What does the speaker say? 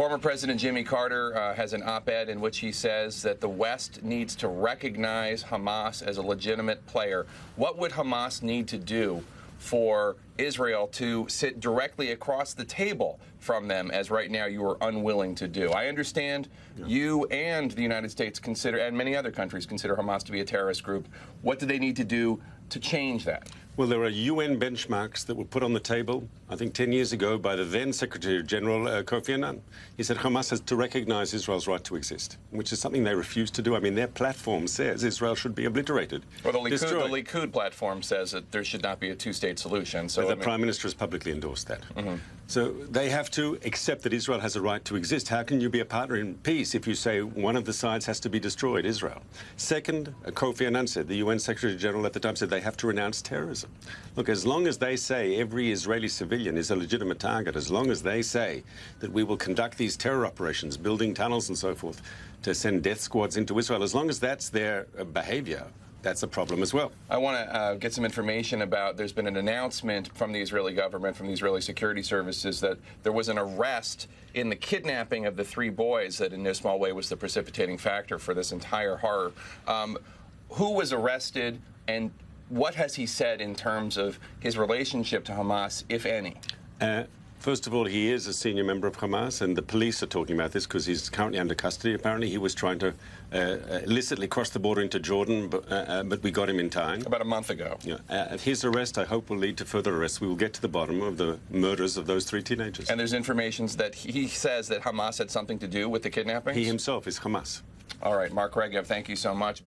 Former President Jimmy Carter has an op-ed in which he says that the West needs to recognize Hamas as a legitimate player. What would Hamas need to do for Israel to sit directly across the table from them, as right now you are unwilling to do? I understand you and the United States consider, and many other countries consider Hamas to be a terrorist group. What do they need to do to change that? Well, there are UN benchmarks that were put on the table, I think 10 years ago, by the then Secretary General Kofi Annan. He said Hamas has to recognize Israel's right to exist, which is something they refuse to do. I mean, their platform says Israel should be obliterated. Well, the Likud platform says that there should not be a two-state solution. So the Prime Minister has publicly endorsed that. So they have to accept that Israel has a right to exist. How can you be a partner in peace if you say one of the sides has to be destroyed, Israel? Second, Kofi Annan said, the UN Secretary General at the time said they have to renounce terrorism. Look, as long as they say every Israeli civilian is a legitimate target, as long as they say that we will conduct these terror operations, building tunnels and so forth, to send death squads into Israel, as long as that's their behavior, that's a problem as well. I want to get some information about, there's been an announcement from the Israeli government, from the Israeli security services, that there was an arrest in the kidnapping of the 3 boys that in no small way was the precipitating factor for this entire horror. Who was arrested, and what has he said in terms of his relationship to Hamas, if any? First of all, he is a senior member of Hamas, and the police are talking about this because he's currently under custody. Apparently, he was trying to illicitly cross the border into Jordan, but we got him in time. About a month ago. Yeah. His arrest, I hope, will lead to further arrests. We will get to the bottom of the murders of those 3 teenagers. And there's information that he says that Hamas had something to do with the kidnappings? He himself is Hamas. All right, Mark Regev, thank you so much.